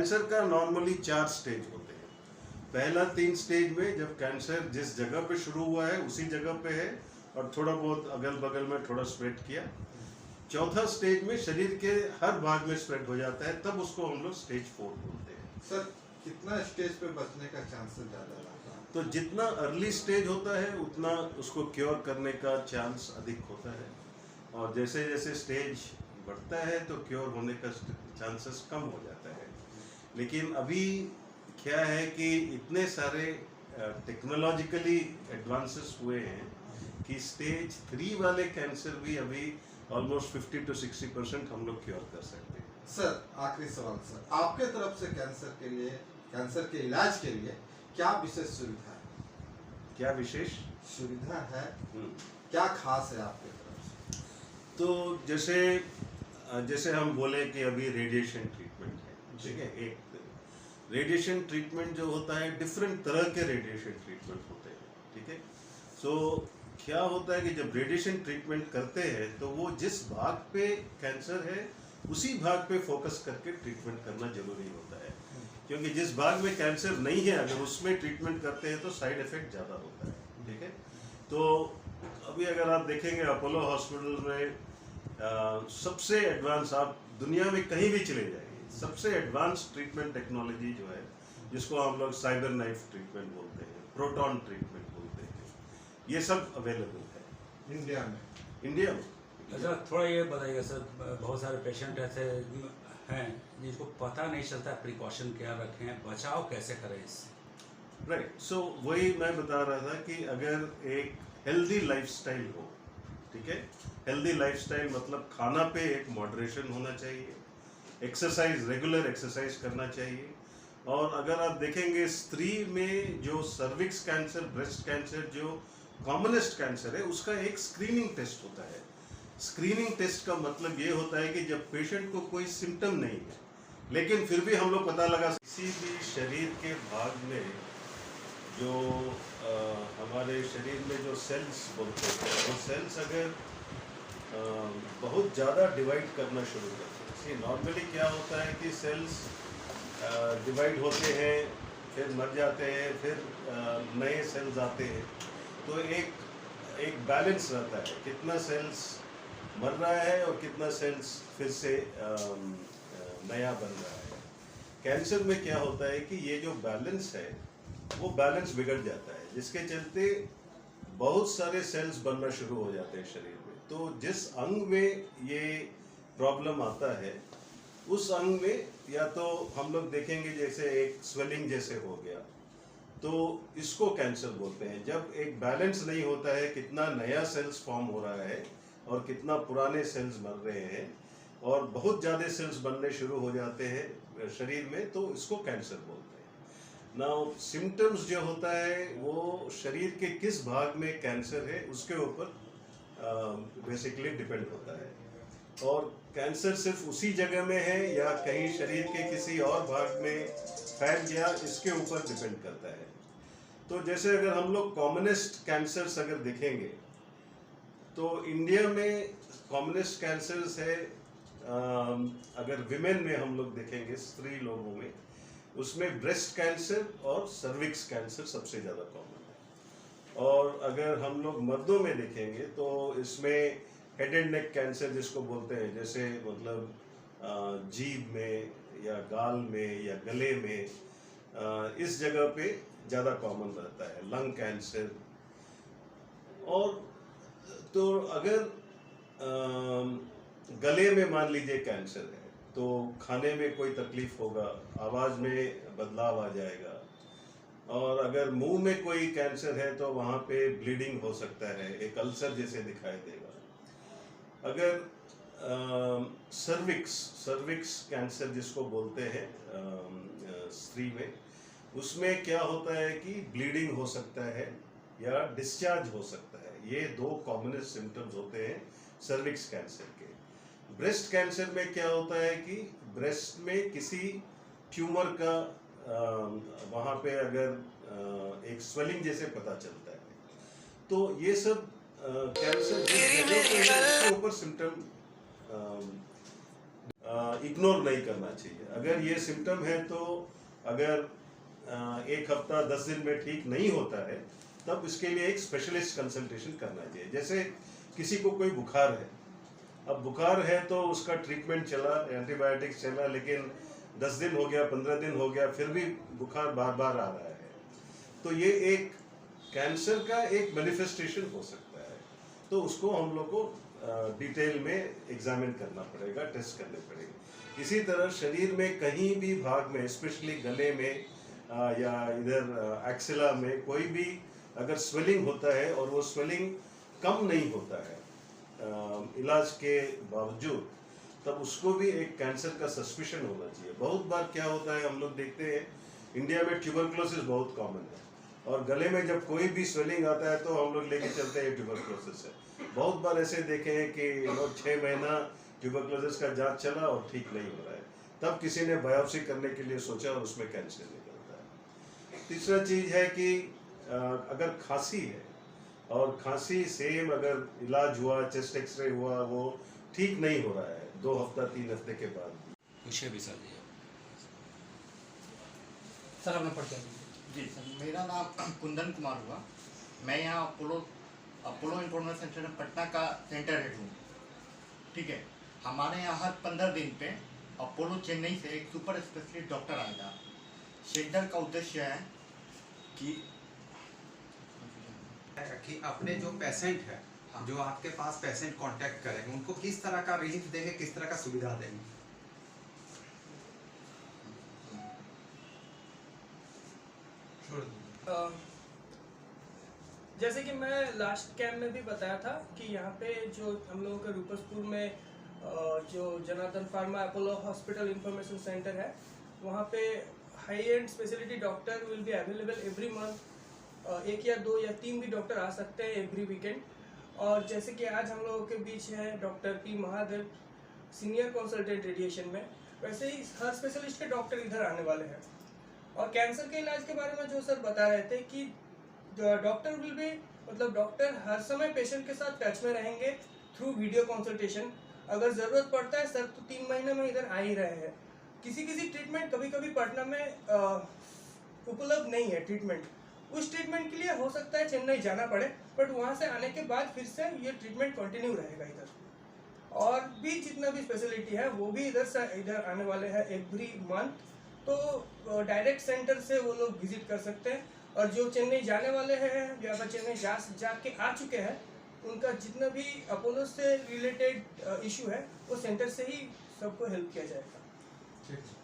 Cancer का normally 4 stage होते हैं। पहला 3 स्टेज में जब कैंसर जिस जगह पे शुरू हुआ है उसी जगह पे है और थोड़ा बहुत अगल बगल में थोड़ा स्प्रेड किया। चौथा स्टेज में शरीर के हर भाग में स्प्रेड हो जाता है, तब उसको हम लोग स्टेज 4 बोलते हैं। सर कितना स्टेज पे बचने का चांसेस ज़्यादा रहता है? तो जितना अर्ली स्टेज होता है उतना उसको क्योर करने का चांस अधिक होता है, और जैसे जैसे स्टेज बढ़ता है तो क्योर होने का चांसेस कम हो जाता है। लेकिन अभी क्या है कि इतने सारे टेक्नोलॉजिकली एडवांसेस हुए हैं कि स्टेज 3 वाले कैंसर भी अभी ऑलमोस्ट 50 to 60% हम लोग क्योर कर सकते हैं। सर आखिरी सवाल सर, आपके तरफ से कैंसर के इलाज के लिए क्या विशेष सुविधा है? क्या विशेष सुविधा है, क्या खास है आपके तरफ से? तो जैसे हम बोले कि अभी रेडिएशन ट्रीटमेंट है, ठीक है। एक रेडिएशन ट्रीटमेंट जो होता है, डिफरेंट तरह के रेडिएशन ट्रीटमेंट होते हैं, ठीक है। सो क्या होता है कि जब रेडिएशन ट्रीटमेंट करते हैं तो वो जिस भाग पे कैंसर है उसी भाग पे फोकस करके ट्रीटमेंट करना जरूरी होता है, क्योंकि जिस भाग में कैंसर नहीं है अगर उसमें ट्रीटमेंट करते हैं तो साइड इफेक्ट ज़्यादा होता है, ठीक है। तो अभी अगर आप देखेंगे अपोलो हॉस्पिटल में सबसे एडवांस, आप दुनिया में कहीं भी चले जाइए, सबसे एडवांस ट्रीटमेंट टेक्नोलॉजी जो है, जिसको हम लोग साइबर नाइफ ट्रीटमेंट बोलते हैं, प्रोटॉन ट्रीटमेंट बोलते हैं, ये सब अवेलेबल है इंडिया में। अच्छा, थोड़ा ये बताइएगा सर, बहुत सारे पेशेंट ऐसे हैं जिनको पता नहीं चलता प्रिकॉशन क्या रखें, बचाव कैसे करें इससे? राइट, सो वही मैं बता रहा था कि अगर एक हेल्दी लाइफस्टाइल हो, ठीक है, हेल्दी लाइफस्टाइल मतलब खाना पे एक मॉडरेशन होना चाहिए, एक्सरसाइज, रेगुलर एक्सरसाइज करना चाहिए। और अगर आप देखेंगे स्त्री में जो सर्विक्स कैंसर, ब्रेस्ट कैंसर जो कॉमनेस्ट कैंसर है, उसका एक स्क्रीनिंग टेस्ट होता है। स्क्रीनिंग टेस्ट का मतलब ये होता है कि जब पेशेंट को कोई सिम्टम नहीं है लेकिन फिर भी हम लोग पता लगा किसी भी शरीर के भाग में जो हमारे शरीर में जो सेल्स बोलते हैं, वो सेल्स अगर बहुत ज़्यादा डिवाइड करना शुरू करते हैं। नॉर्मली क्या होता है कि सेल्स डिवाइड होते हैं, फिर मर जाते हैं, फिर नए सेल्स आते हैं, तो एक बैलेंस रहता है, कितना सेल्स मर रहा है और कितना सेल्स फिर से नया बन रहा है। कैंसर में क्या होता है कि ये जो बैलेंस है वो बैलेंस बिगड़ जाता है, जिसके चलते बहुत सारे सेल्स बनना शुरू हो जाते हैं शरीर में। तो जिस अंग में ये प्रॉब्लम आता है उस अंग में या तो हम लोग देखेंगे जैसे एक स्वेलिंग जैसे हो गया, तो इसको कैंसर बोलते हैं। जब एक बैलेंस नहीं होता है, कितना नया सेल्स फॉर्म हो रहा है और कितना पुराने सेल्स मर रहे हैं और बहुत ज़्यादा सेल्स बनने शुरू हो जाते हैं शरीर में, तो इसको कैंसर बोलते हैं। नाउ सिम्टम्स जो होता है वो शरीर के किस भाग में कैंसर है उसके ऊपर बेसिकली डिपेंड होता है, और कैंसर सिर्फ उसी जगह में है या कहीं शरीर के किसी और भाग में फैल गया, इसके ऊपर डिपेंड करता है। तो जैसे अगर हम लोग कॉमनेस्ट कैंसर्स अगर देखेंगे तो इंडिया में कॉमनेस्ट कैंसर्स है, अगर विमेन में हम लोग देखेंगे, स्त्री लोगों में, उसमें ब्रेस्ट कैंसर और सर्विक्स कैंसर सबसे ज़्यादा कॉमन है। और अगर हम लोग मर्दों में देखेंगे तो इसमें हेड एंड नेक कैंसर जिसको बोलते हैं, जैसे मतलब जीभ में या गाल में या गले में, इस जगह पे ज़्यादा कॉमन रहता है। लंग कैंसर, और तो अगर गले में मान लीजिए कैंसर है तो खाने में कोई तकलीफ होगा, आवाज़ में बदलाव आ जाएगा, और अगर मुंह में कोई कैंसर है तो वहाँ पे ब्लीडिंग हो सकता है, एक अल्सर जैसे दिखाई देगा। अगर सर्विक्स कैंसर जिसको बोलते हैं स्त्री में, उसमें क्या होता है कि ब्लीडिंग हो सकता है या डिस्चार्ज हो सकता है। ये 2 कॉमनेस्ट सिम्टम्स होते हैं सर्विक्स कैंसर के। ब्रेस्ट कैंसर में क्या होता है कि ब्रेस्ट में किसी ट्यूमर का वहाँ पे अगर एक स्वेलिंग जैसे पता चलता है, तो ये सब कैंसर जिस जगह पे है उसके ऊपर सिम्टम इग्नोर नहीं करना चाहिए। अगर ये सिम्टम है तो अगर 1 हफ्ता 10 दिन में ठीक नहीं होता है तब इसके लिए एक स्पेशलिस्ट कंसल्टेशन करना चाहिए। जैसे किसी को कोई बुखार है, अब बुखार है तो उसका ट्रीटमेंट चला, एंटीबायोटिक्स चला, लेकिन 10 दिन हो गया, 15 दिन हो गया, फिर भी बुखार बार बार आ रहा है, तो ये एक कैंसर का एक मैनिफेस्टेशन हो सकता है। तो उसको हम लोग को डिटेल में एग्जामिन करना पड़ेगा, टेस्ट करने पड़ेंगे। इसी तरह शरीर में कहीं भी भाग में, स्पेशली गले में या इधर एक्सिला में कोई भी अगर स्वेलिंग होता है और वो स्वेलिंग कम नहीं होता है इलाज के बावजूद, तब उसको भी एक कैंसर का सस्पिशन होना चाहिए। बहुत बार क्या होता है, हम लोग देखते हैं इंडिया में ट्यूबरकुलोसिस बहुत कॉमन है, और गले में जब कोई भी स्वेलिंग आता है तो हम लोग लेके चलते हैं ट्यूबरकुलोसिस है। बहुत बार ऐसे देखे हैं कि 6 महीना ट्यूबरकुलोसिस का जांच चला और ठीक नहीं हो रहा है, तब किसी ने बायोप्सी करने के लिए सोचा और उसमें कैंसर निकलता है। तीसरा चीज है कि अगर खांसी है और खांसी सेम अगर इलाज हुआ, चेस्ट एक्सरे हुआ, वो ठीक नहीं हो रहा है 2 हफ्ता 3 हफ्ते के बाद, पूछिए भी सर जी। सर अपना परिचय जी सर, मेरा नाम कुंदन कुमार हुआ। मैं यहाँ अपोलो इंफॉर्मेशन सेंटर पटना का सेंटर हेड हूँ। ठीक है, हमारे यहाँ हर 15 दिन पे अपोलो चेन्नई से एक सुपर स्पेशलिस्ट डॉक्टर आएगा। सेंटर का उद्देश्य है कि अपने जो पेशेंट है, हाँ। जो आपके पास पेशेंट कांटेक्ट करेंगे, उनको किस तरह का रिलीफ देंगे, किस तरह का सुविधा देंगे? जैसे कि मैं लास्ट कैंप में भी बताया था कि यहाँ पे जो हम लोगों के रूपसपुर में जो Janardan pharma Apollo hospital information centre है, वहाँ पे high and speciality doctor will be available every month. 1 या 2 या 3 भी डॉक्टर आ सकते हैं एवरी वीकेंड। और जैसे कि आज हम लोगों के बीच है doctor P Mahadev, senior consultant radiation में, वैसे ही हर स्पेशलिस्ट के डॉक्टर इधर आने वाले हैं। और कैंसर के इलाज के बारे में जो सर बता रहे थे कि डॉक्टर विल बी, मतलब डॉक्टर हर समय पेशेंट के साथ टच में रहेंगे थ्रू वीडियो कंसल्टेशन। अगर ज़रूरत पड़ता है सर तो 3 महीने में इधर आ ही रहे हैं। किसी ट्रीटमेंट कभी कभी पटना में उपलब्ध नहीं है ट्रीटमेंट, उस ट्रीटमेंट के लिए हो सकता है चेन्नई जाना पड़े, बट वहाँ से आने के बाद फिर से ये ट्रीटमेंट कंटिन्यू रहेगा इधर। और भी जितना भी स्पेशलिटी है वो भी इधर आने वाले हैं एवरी मंथ। तो डायरेक्ट सेंटर से वो लोग विजिट कर सकते हैं, और जो चेन्नई जाने वाले हैं या फिर चेन्नई जाके आ चुके हैं, उनका जितना भी अपोलो से रिलेटेड इशू है वो सेंटर से ही सबको हेल्प किया जाएगा। ठीक है।